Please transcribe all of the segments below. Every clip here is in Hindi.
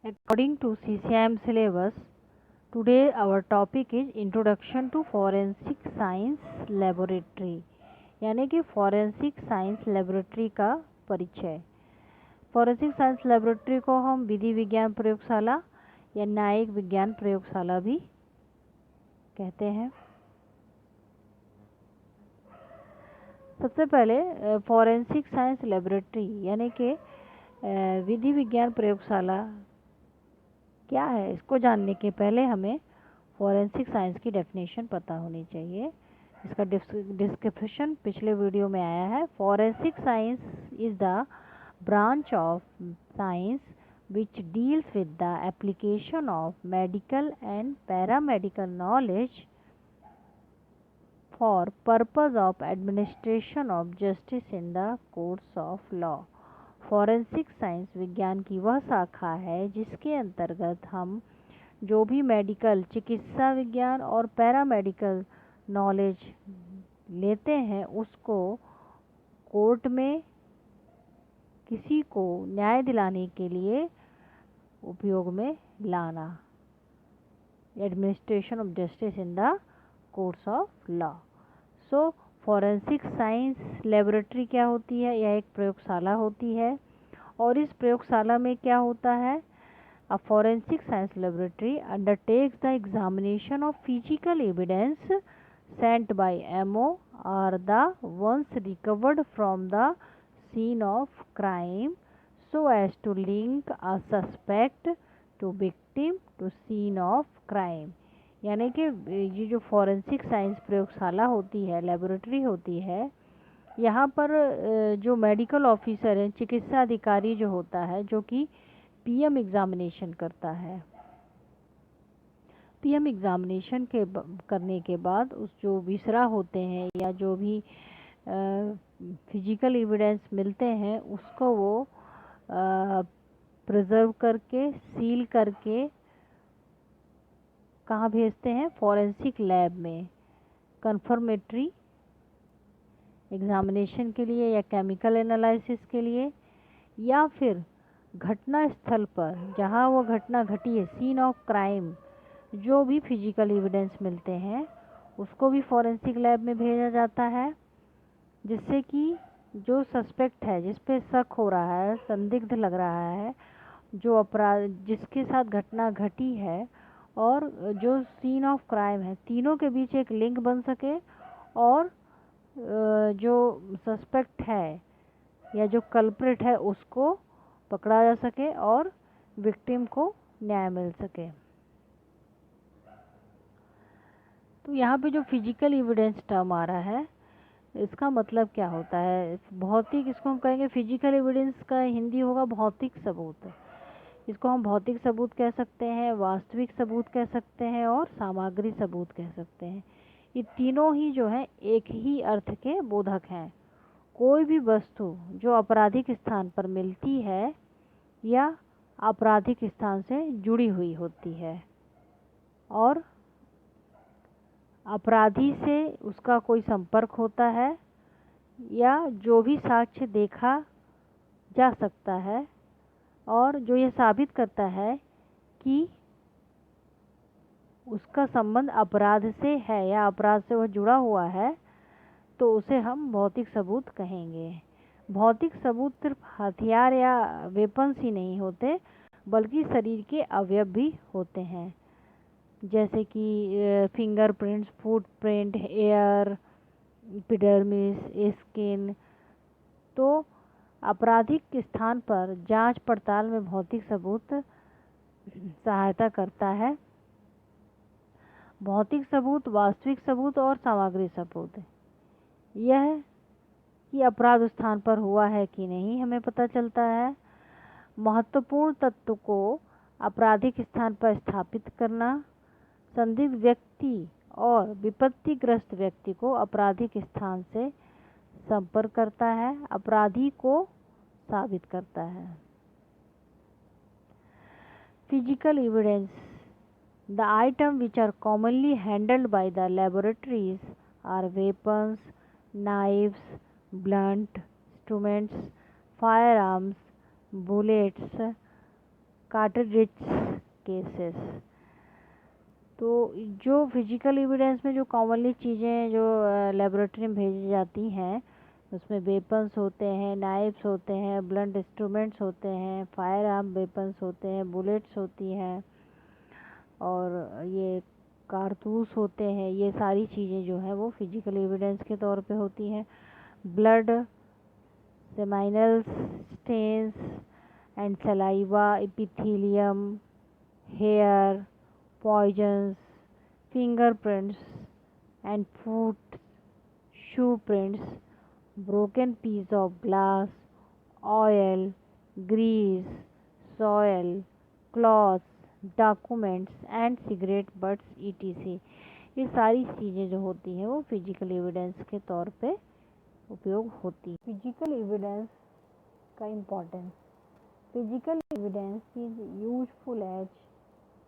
According to CCM syllabus, today our topic is Introduction to Forensic Science Laboratory, यानी कि फॉरेंसिक साइंस लेबोरेटरी का परिचय। फॉरेंसिक साइंस लेबोरेटरी को हम विधि विज्ञान प्रयोगशाला या न्यायिक विज्ञान प्रयोगशाला भी कहते हैं। सबसे पहले फॉरेंसिक साइंस लेबोरेटरी यानी कि विधि विज्ञान प्रयोगशाला क्या है, इसको जानने के पहले हमें फॉरेंसिक साइंस की डेफिनेशन पता होनी चाहिए। इसका डिस्क्रिप्शन पिछले वीडियो में आया है। Forensic science is the branch of science which deals with the application of medical and paramedical knowledge for purpose of administration of justice in the courts of law। Forensic science विज्ञान की वह शाखा है जिसके अंतर्गत हम जो भी मेडिकल, चिकित्सा विज्ञान और पैरामेडिकल नॉलेज लेते हैं उसको कोर्ट में किसी को न्याय दिलाने के लिए उपयोग में लाना, administration of justice in the courts of law. So forensic science laboratory क्या होती है? यह एक प्रयोगशाला होती है और इस प्रयोगशाला में क्या होता है? A forensic science laboratory undertakes the examination of physical evidence sent by MO or the ones recovered from the scene of crime so as to link a suspect to victim to scene of crime। यानी कि ये जो फॉरेंसिक साइंस प्रयोगशाला होती है, लेबोरेटरी होती है, यहाँ पर जो मेडिकल ऑफिसर हैं, चिकित्सा अधिकारी जो होता है, जो कि पीएम एग्जामिनेशन करता है। पीएम एग्जामिनेशन के करने के बाद उस जो विसरा होते हैं या जो भी फिजिकल एविडेंस मिलते हैं उसको वो प्रिजर्व करके, सील करके कहाँ भेजते हैं? फॉरेंसिक लैब में कंफर्मेटरी एग्जामिनेशन के लिए या केमिकल एनालिसिस के लिए, या फिर घटना स्थल पर जहाँ वो घटना घटी है, सीन ऑफ क्राइम, जो भी फिजिकल एविडेंस मिलते हैं उसको भी फॉरेंसिक लैब में भेजा जाता है, जिससे कि जो सस्पेक्ट है, जिस पे शक हो रहा है, संदिग्ध लग रहा है, जो अपराध जिसके साथ घटना घटी है और जो सीन ऑफ क्राइम है, तीनों के बीच एक लिंक बन सके और जो सस्पेक्ट है या जो कल्प्रिट है उसको पकड़ा जा सके और विक्टिम को न्याय मिल सके। तो यहाँ पे जो फिजिकल एविडेंस टर्म आ रहा है, इसका मतलब क्या होता है? भौतिक, इसको हम कहेंगे फिजिकल एविडेंस का हिंदी होगा भौतिक सबूत। इसको हम भौतिक सबूत कह सकते हैं, वास्तविक सबूत कह सकते हैं और सामग्री सबूत कह सकते हैं। ये तीनों ही जो है एक ही अर्थ के बोधक हैं। कोई भी वस्तु जो आपराधिक स्थान पर मिलती है या आपराधिक स्थान से जुड़ी हुई होती है और अपराधी से उसका कोई संपर्क होता है या जो भी साक्ष्य देखा जा सकता है और जो यह साबित करता है कि उसका संबंध अपराध से है या अपराध से वह जुड़ा हुआ है, तो उसे हम भौतिक सबूत कहेंगे। भौतिक सबूत सिर्फ हथियार या वेपन्स ही नहीं होते, बल्कि शरीर के अवयव भी होते हैं, जैसे कि fingerprints, footprint, air, epidermis, skin. तो आपराधिक स्थान पर जांच पड़ताल में भौतिक सबूत सहायता करता है। भौतिक सबूत, वास्तविक सबूत और सामग्री सबूत, यह कि अपराध स्थान पर हुआ है कि नहीं हमें पता चलता है। महत्वपूर्ण तत्व को आपराधिक स्थान पर स्थापित करना संदिग्ध व्यक्ति और विपत्तिग्रस्त व्यक्ति को आपराधिक स्थान से संपर्क करता है, अपराधी को साबित करता है। Physical evidence, the item which are commonly handled by the laboratories are weapons, knives, blunt instruments, firearms, bullets, cartridge cases. तो जो फिजिकल एविडेंस में जो कॉमनली चीज़ें जो लेबोरेटरी में भेजी जाती हैं उसमें वेपन्स होते हैं, नाइफ्स होते हैं, ब्लंट इंस्ट्रूमेंट्स होते हैं, फायर आर्म वेपन्स होते हैं, बुलेट्स होती हैं और ये कारतूस होते हैं। ये सारी चीज़ें जो हैं वो फिजिकल एविडेंस के तौर पे होती हैं। Blood, seminal stains and saliva, epithelium, hair, poisons, fingerprints and foot, shoe prints, broken piece of glass, oil, grease, soil, cloths, documents and cigarette butts etc. ये सारी चीज़ें जो होती हैं वो फिजिकल एविडेंस के तौर पे उपयोग होती है। फिजिकल एविडेंस का importance. Physical evidence is useful as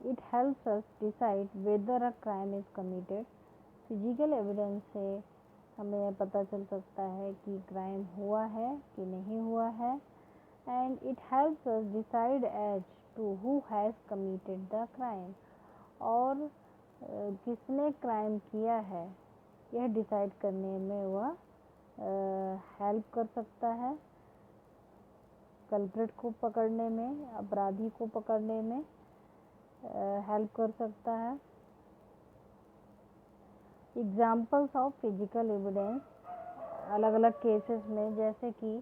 it helps us decide whether a crime is committed. Physical evidence से हमें पता चल सकता है कि क्राइम हुआ है कि नहीं हुआ है। And it helps us decide as to who has committed the crime, और किसने क्राइम किया है यह डिसाइड करने में वह हेल्प कर सकता है, कल्प्रिट को पकड़ने में, अपराधी को पकड़ने में हेल्प कर सकता है। एग्जाम्पल्स ऑफ फिजिकल एविडेंस अलग अलग केसेस में, जैसे कि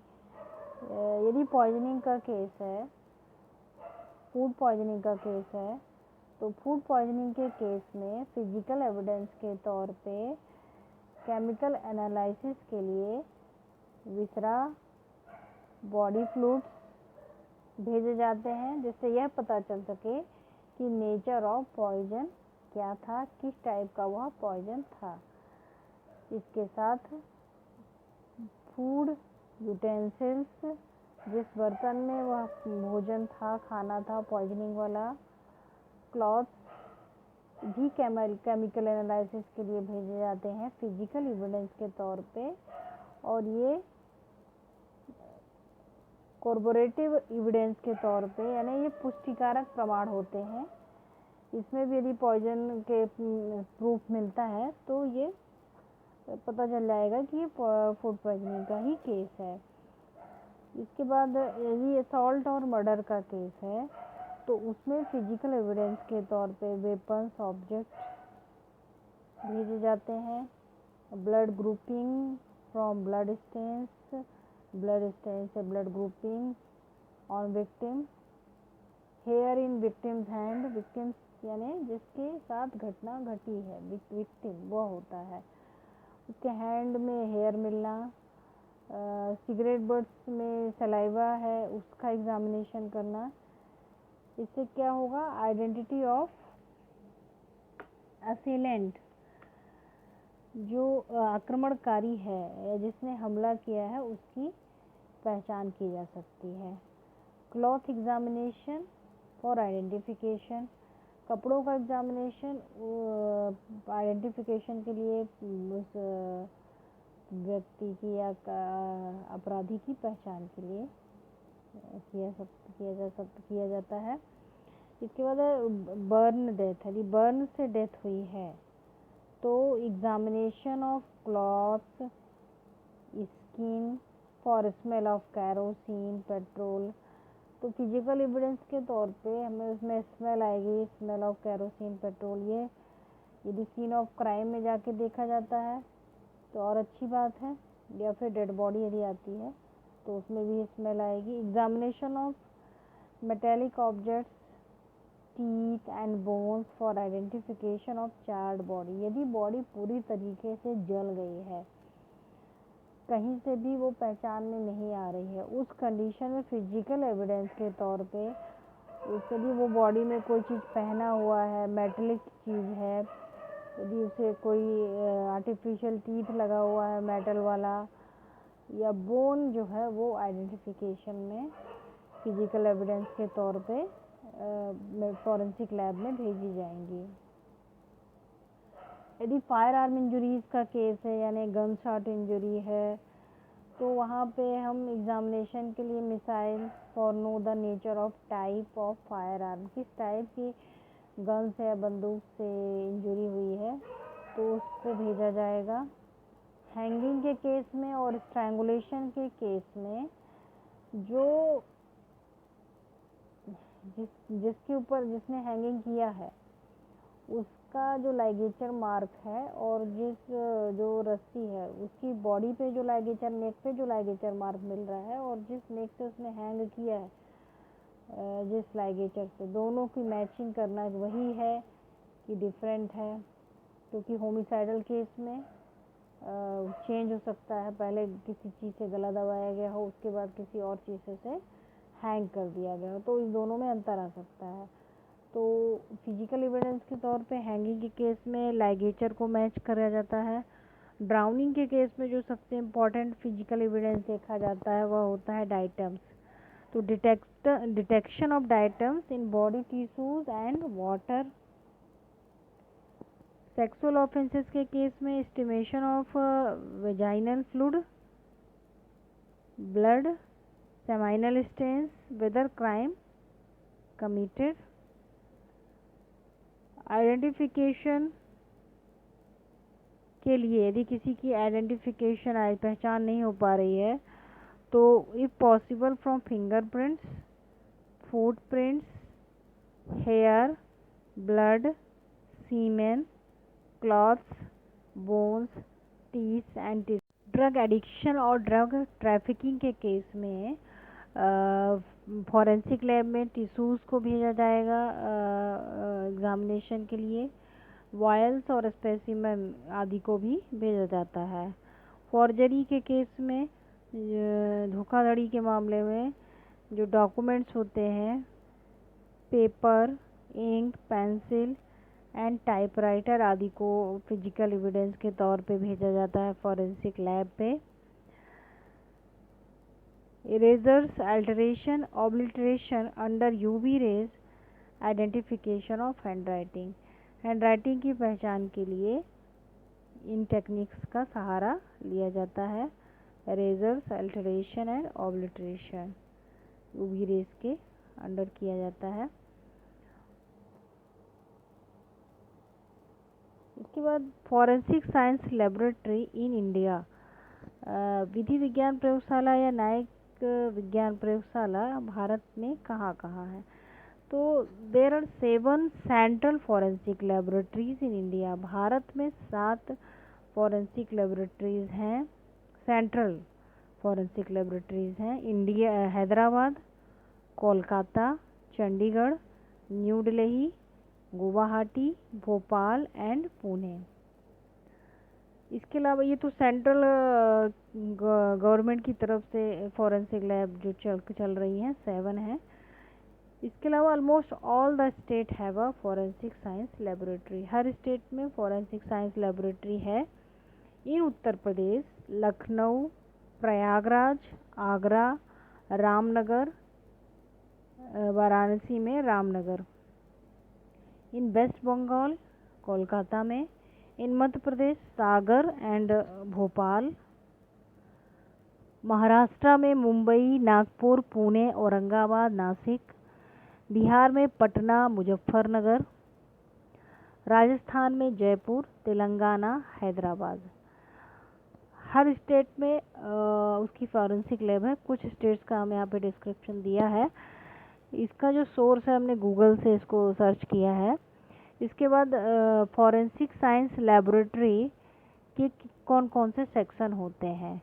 यदि पॉइजनिंग का केस है, फूड पॉइजनिंग का केस है, तो फूड पॉइजनिंग के केस में फिजिकल एविडेंस के तौर पे केमिकल एनालिसिस के लिए विसरा, बॉडी फ्लूइड्स भेजे जाते हैं, जिससे यह पता चल सके कि नेचर ऑफ पॉइजन क्या था, किस टाइप का वह पॉइजन था। इसके साथ फूड यूटेंसिल्स, जिस बर्तन में वह भोजन था, खाना था पॉइजनिंग वाला, क्लॉथ्स भी केमिकल एनालिसिस के लिए भेजे जाते हैं फिजिकल एविडेंस के तौर पे। और ये कॉर्पोरेटिव एविडेंस के तौर पे, यानी ये पुष्टिकारक प्रमाण होते हैं। इसमें भी यदि पॉइजन के प्रूफ मिलता है तो ये पता चल जाएगा कि ये फूड पॉइजनिंग का ही केस है। इसके बाद यदि असॉल्ट और मर्डर का केस है तो उसमें फिजिकल एविडेंस के तौर पे वेपन्स, ऑब्जेक्ट भेजे जाते हैं। Blood grouping from blood stains, blood stain से blood grouping on victim, hair in victim's hand, victims यानी जिसके साथ घटना घटी है, विक्टिम वो होता है, उसके हैंड में हेयर मिलना। सिगरेट बट्स में सलाइवा है उसका एग्जामिनेशन करना। इससे क्या होगा, आइडेंटिटी ऑफ असेलेंट, जो आक्रमणकारी है या जिसने हमला किया है उसकी पहचान की जा सकती है। क्लॉथ एग्जामिनेशन फॉर आइडेंटिफिकेशन, कपड़ों का एग्जामिनेशन आइडेंटिफिकेशन के लिए उस व्यक्ति की या अपराधी की पहचान के लिए किया जाता है। इसके बाद बर्न डेथ, यदि बर्न से डेथ हुई है तो examination of cloth, skin for smell of kerosene, petrol. तो फिजिकल एविडेंस के तौर पे हमें उसमें स्मेल आएगी, स्मेल ऑफ कैरोसिन, पेट्रोल। ये यदि सीन ऑफ क्राइम में जाके देखा जाता है तो और अच्छी बात है, या फिर डेड बॉडी यदि आती है तो उसमें भी स्मेल आएगी। Examination of metallic objects, teeth and bones for identification of charred body, यदि बॉडी पूरी तरीके से जल गई है, कहीं से भी वो पहचान में नहीं आ रही है, उस कंडीशन में फिजिकल एविडेंस के तौर पे उससे भी वो बॉडी में कोई चीज़ पहना हुआ है, मेटेलिक चीज़ है, यदि उसे कोई आर्टिफिशियल टीथ लगा हुआ है मेटल वाला, या बोन जो है वो आइडेंटिफिकेशन में फिजिकल एविडेंस के तौर पे फॉरेंसिक लैब में भेजी जाएंगी। यदि फायर आर्म इंजरीज का केस है, यानी गन शॉट इंजरी है, तो वहाँ पे हम एग्जामिनेशन के लिए missile for know the nature of type of fire arm, किस टाइप की गन से या बंदूक से इंजरी हुई है तो उसको भेजा जाएगा। हैंगिंग के केस में और स्ट्रैंगुलेशन के केस में जो जिसके ऊपर जिसने हैंगिंग किया है उसका जो लाइगेचर मार्क है और जो रस्सी है उसकी बॉडी पे जो लाइगेचर, नेक पे जो लाइगेचर मार्क मिल रहा है और जिस नेक से उसने हैंग किया है जिस लाइगेचर से, दोनों की मैचिंग करना वही है कि डिफरेंट है। क्योंकि होमिसाइडल केस में चेंज हो सकता है, पहले किसी चीज़ से गला दबाया गया हो उसके बाद किसी और चीज़ से हैंग कर दिया गया हो, तो इस दोनों में अंतर आ सकता है। तो फिजिकल एविडेंस के तौर पे हैंगिंग के केस में लाइगेचर को मैच करा जाता है। ड्राउनिंग के केस में जो सबसे इम्पॉर्टेंट फिजिकल एविडेंस देखा जाता है वह होता है डाइटम्स। तो detection of diatoms in body tissues and water. Sexual offences के केस में estimation of vaginal fluid, blood, seminal stains, whether crime committed. Identification के लिए यदि किसी की आइडेंटिफिकेशन पहचान नहीं हो पा रही है तो if possible from fingerprints, footprints, hair, blood, semen, clothes, bones, teeth and tissue. Drug addiction और ड्रग ट्रैफिकिंग के केस में फॉरेंसिक लैब में टिश्यूज़ को भेजा जाएगा एग्जामिनेशन के लिए। वायल्स और स्पेसिमेन आदि को भी भेजा जाता है। फॉर्जरी के केस में, धोखाधड़ी के मामले में जो डॉक्यूमेंट्स होते हैं, paper, ink, pencil and typewriter आदि को फिजिकल एविडेंस के तौर पे भेजा जाता है फॉरेंसिक लैब पे। Erasers, alteration, obliteration under UV rays, identification of handwriting. Handwriting की पहचान के लिए इन टेक्निक्स का सहारा लिया जाता है। Erasures, alteration and obliteration UV rays के अंडर किया जाता है। इसके बाद forensic science laboratory in India. विधि विज्ञान प्रयोगशाला या न्यायिक विज्ञान प्रयोगशाला भारत में कहाँ कहाँ है? तो there are 7 central forensic laboratories in India. Bharat में 7 फॉरेंसिक लेबोरेटरीज हैं, सेंट्रल फॉरेंसिक लेबोरेटरीज हैं। India Hyderabad, Kolkata, Chandigarh, New Delhi, Guwahati, Bhopal and Pune. इसके अलावा ये तो सेंट्रल गवर्नमेंट की तरफ से फॉरेंसिक लैब जो चल रही हैं 7 हैं। इसके अलावा almost all the state have a forensic science laboratory. Her state में फॉरेंसिक साइंस लेबोरेटरी है। इन उत्तर प्रदेश लखनऊ, प्रयागराज, आगरा, रामनगर, वाराणसी में रामनगर। इन वेस्ट बंगाल कोलकाता में। इन मध्य प्रदेश सागर एंड भोपाल। महाराष्ट्र में मुंबई, नागपुर, पुणे, औरंगाबाद, नासिक। बिहार में पटना, मुजफ्फरनगर। राजस्थान में जयपुर, तेलंगाना, हैदराबाद। हर स्टेट में उसकी फॉरेंसिक लैब है। कुछ स्टेट्स का हम यहाँ पे डिस्क्रिप्शन दिया है। इसका जो सोर्स है हमने गूगल से इसको सर्च किया है। इसके बाद फॉरेंसिक साइंस लेबोरेटरी के कौन कौन से सेक्शन होते हैं?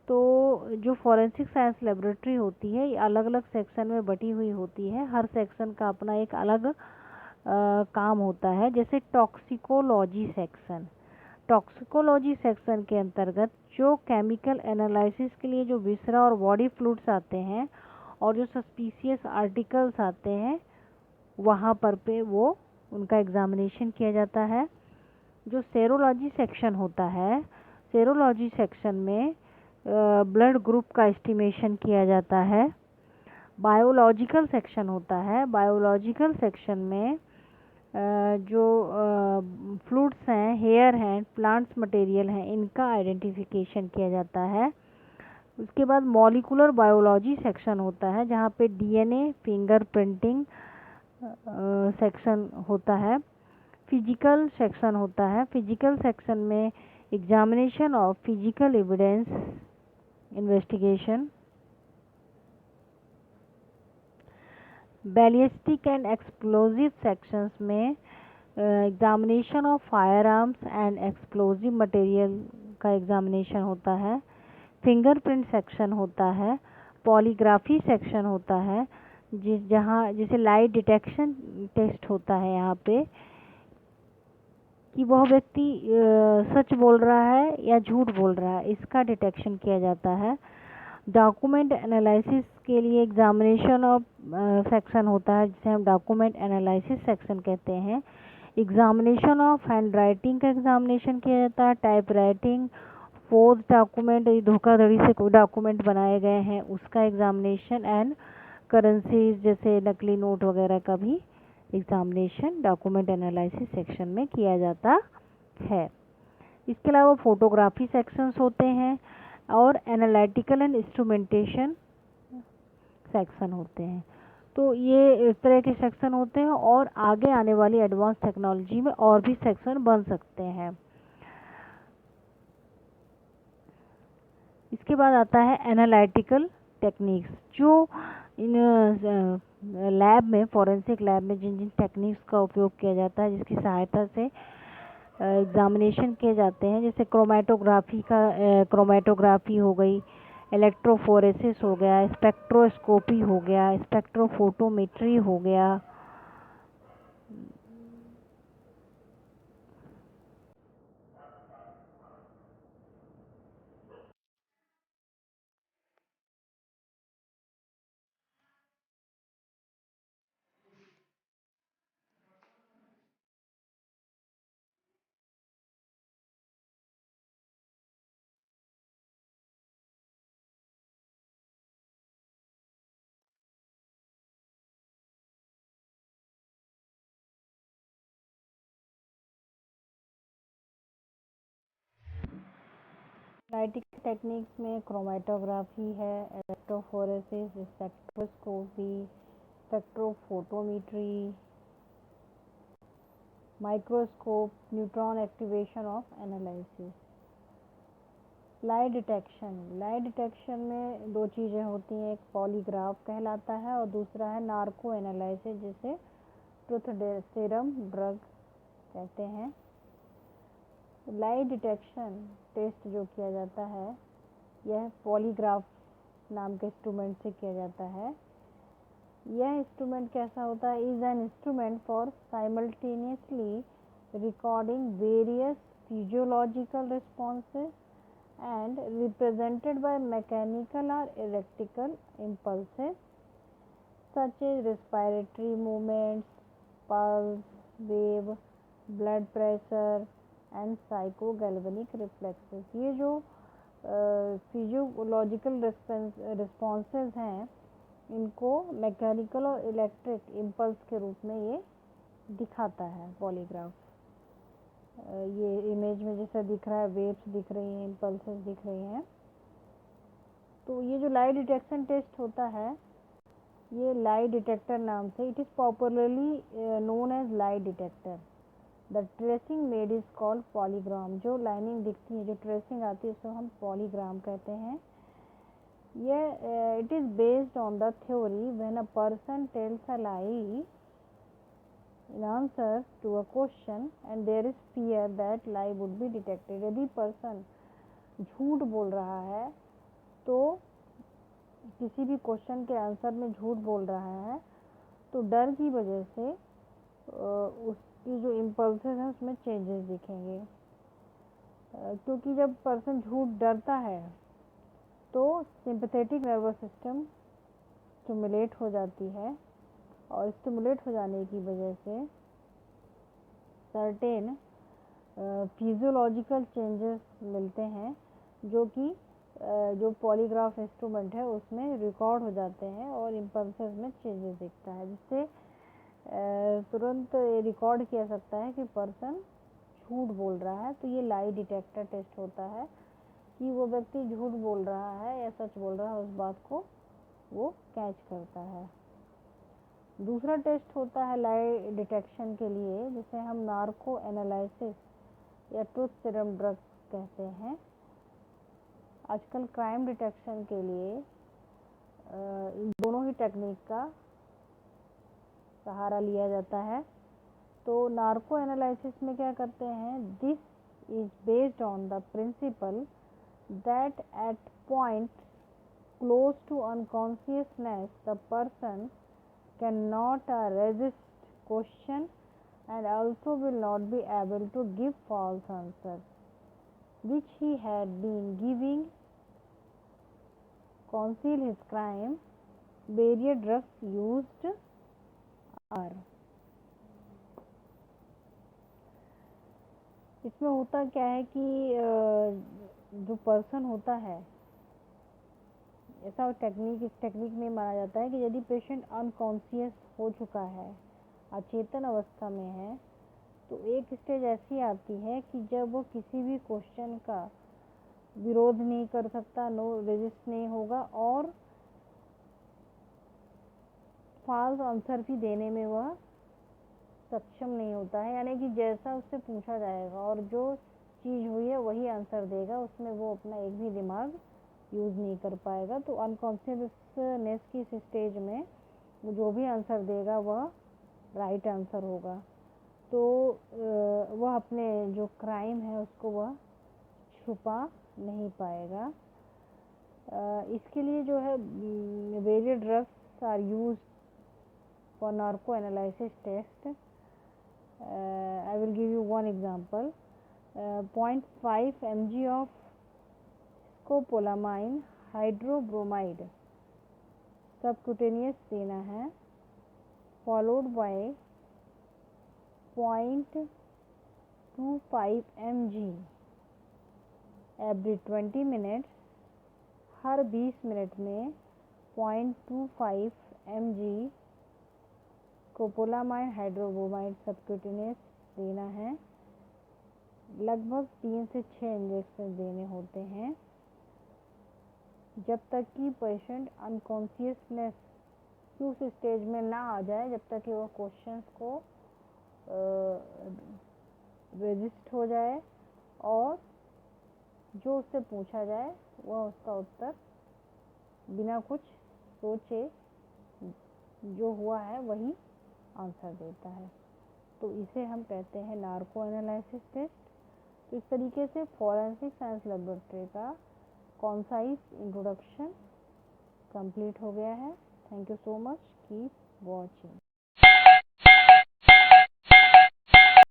तो जो फॉरेंसिक साइंस लेबोरेटरी होती है ये अलग अलग सेक्शन में बटी हुई होती है। हर सेक्शन का अपना एक अलग काम होता है। जैसे टॉक्सिकोलॉजी सेक्शन, टॉक्सिकोलॉजी सेक्शन के अंतर्गत जो केमिकल एनालिसिस के लिए जो विसरा और बॉडी फ्लूइड्स आते हैं और जो सस्पिशियस आर्टिकल्स आते हैं वहाँ पर पे वो उनका एग्जामिनेशन किया जाता है। जो सेरोलॉजी सेक्शन होता है, सेरोलॉजी सेक्शन में ब्लड ग्रुप का एस्टिमेशन किया जाता है। बायोलॉजिकल सेक्शन होता है, बायोलॉजिकल सेक्शन में जो फ्लूइड्स हैं, हेयर हैं, प्लांट्स मटेरियल हैं, इनका आइडेंटिफिकेशन किया जाता है। उसके बाद मॉलिकुलर बायोलॉजी सेक्शन होता है जहाँ पे डीएनए फिंगरप्रिंटिंग सेक्शन होता है। फिजिकल सेक्शन होता है। फिजिकल सेक्शन में examination of physical evidence investigation. Ballistic and explosive sections में examination of fire arms and explosive material का एग्जामिनेशन होता है। फिंगरप्रिंट सेक्शन होता है। पॉलीग्राफी सेक्शन होता है जिसे लाइट डिटेक्शन टेस्ट होता है यहाँ पे कि वह व्यक्ति सच बोल रहा है या झूठ बोल रहा है, इसका डिटेक्शन किया जाता है। डॉक्यूमेंट एनालिसिस के लिए एग्जामिनेशन ऑफ सेक्शन होता है जिसे हम डॉक्यूमेंट एनालिसिस सेक्शन कहते हैं। एग्जामिनेशन ऑफ हैंड राइटिंग का एग्जामिनेशन किया जाता है। टाइप राइटिंग, फोर्ज डॉक्यूमेंट, धोखाधड़ी से कोई डॉक्यूमेंट बनाए गए हैं उसका एग्जामिनेशन, एंड करेंसीज जैसे नकली नोट वगैरह का भी एग्जामिनेशन डॉक्यूमेंट एनालिसिस सेक्शन में किया जाता है। इसके अलावा फोटोग्राफी सेक्शंस होते हैं और एनालिटिकल एंड इंस्ट्रूमेंटेशन सेक्शन होते हैं। तो ये इस तरह के सेक्शन होते हैं और आगे आने वाली एडवांस टेक्नोलॉजी में और भी सेक्शन बन सकते हैं। इसके बाद आता है एनालिटिकल टेक्निक्स, जो इन लैब में, फॉरेंसिक लैब में जिन जिन टेक्निक्स का उपयोग किया जाता है, जिसकी सहायता से एग्जामिनेशन किए जाते हैं, जैसे क्रोमेटोग्राफी हो गई, इलेक्ट्रोफोरेसिस हो गया, स्पेक्ट्रोस्कोपी हो गया, स्पेक्ट्रोफोटोमेट्री हो गया। एनालिटिकल टेक्निक्स में क्रोमेटोग्राफी है, electrophoresis, spectroscopy, spectrophotometry, microscope, neutron activation of analysis. Light detection में दो चीज़ें होती हैं, एक पॉलीग्राफ कहलाता है और दूसरा है नार्को एनालिसिस, जिसे ट्रुथ सीरम ड्रग कहते हैं। लाइट डिटेक्शन टेस्ट जो किया जाता है यह पॉलीग्राफ नाम के इंस्ट्रूमेंट से किया जाता है। यह इंस्ट्रूमेंट कैसा होता है? Is an instrument for simultaneously recording various physiological responses and represented by mechanical or electrical impulses such as respiratory movements, pulse, wave, blood pressure and psychogalvanic reflexes। ये जो फिजियोलॉजिकल रिस्पॉन्सेज हैं इनको मैकेनिकल और इलेक्ट्रिक इम्पल्स के रूप में ये दिखाता है पॉलीग्राफ। ये इमेज में जैसा दिख रहा है, वेव्स दिख रही हैं, इम्पल्सेस दिख रही हैं। तो ये जो लाइट डिटेक्शन टेस्ट होता है ये लाइट डिटेक्टर नाम से, it is popularly known as light detector. The tracing made is called polygram. जो लाइनिंग दिखती है, जो ट्रेसिंग आती है उसको हम पॉलीग्राम कहते हैं। ये it is based on the theory when a person tales a lie in answer to a question and there is fear that lie would be detected। यदि पर्सन झूठ बोल रहा है तो किसी भी क्वेश्चन के आंसर में झूठ बोल रहा है तो डर की वजह से उसकी जो इम्पल्सेस हैं उसमें चेंजेस दिखेंगे। क्योंकि जब पर्सन झूठ डरता है तो सिंपैथेटिक नर्वस सिस्टम स्टिमुलेट हो जाती है और स्टिमुलेट हो जाने की वजह से सर्टेन फिजियोलॉजिकल चेंजेस मिलते हैं जो कि जो पॉलीग्राफ इंस्ट्रूमेंट है उसमें रिकॉर्ड हो जाते हैं और इम्पल्सेस में चेंजेस दिखता है, जिससे तुरंत रिकॉर्ड किया सकता है कि पर्सन झूठ बोल रहा है। तो ये लाई डिटेक्टर टेस्ट होता है। कि वो व्यक्ति झूठ बोल रहा है या सच बोल रहा है, उस बात को वो कैच करता है। दूसरा टेस्ट होता है लाई डिटेक्शन के लिए, जिसे हम नार्को एनालिसिस या ट्रूथ सीरम ड्रग कहते हैं। आजकल क्राइम डिटेक्शन के लिए दोनों ही टेक्निक का सहारा लिया जाता है। तो नार्को एनालिसिस में क्या करते हैं, this is based on the principal that at point close to unconsciousness the person cannot resist question and also will not be able to give false answer which he had been giving. Conceal his crime. Various drugs used are. इसमें होता क्या है कि जो पर्सन होता है, ऐसा इस टेक्निक में माना जाता है कि यदि पेशेंट अनकॉन्शियस हो चुका है, अचेतन अवस्था में है, तो एक स्टेज ऐसी आती है कि जब वो किसी भी क्वेश्चन का विरोध नहीं कर सकता, नो रेजिस्ट नहीं होगा और फॉल्स आंसर भी देने में वह सक्षम नहीं होता है। यानी कि जैसा उससे पूछा जाएगा और जो चीज़ हुई है वही आंसर देगा, उसमें वो अपना एक भी दिमाग यूज़ नहीं कर पाएगा। तो अनकॉन्शियसनेस की इस स्टेज में वो जो भी आंसर देगा वह राइट आंसर होगा। तो वह अपने जो क्राइम है उसको वह छुपा नहीं पाएगा। इसके लिए जो है various drugs are used for narco analysis test. I will give you one example. 0.5 mg of scopolamine hydrobromide subcutaneous देना है, followed by 0.25 mg every 20 minutes। Her 20 minute में 0.25 mg स्कोपोलामाइन हाइड्रोब्रोमाइड सबक्यूटेनियस देना है। लगभग 3 से 6 इंजेक्शन देने होते हैं जब तक कि पेशेंट अनकॉन्शियसनेस की उस स्टेज में ना आ जाए, जब तक कि वह क्वेश्चंस को रेजिस्ट हो जाए और जो उससे पूछा जाए वह उसका उत्तर बिना कुछ सोचे जो हुआ है वही आंसर देता है। तो इसे हम कहते हैं नार्को एनालिसिस टेस्ट। तो इस तरीके से फॉरेंसिक साइंस लैबोरेटरी का कॉन्साइज इंट्रोडक्शन कंप्लीट हो गया है। Thank you so much, keep watching.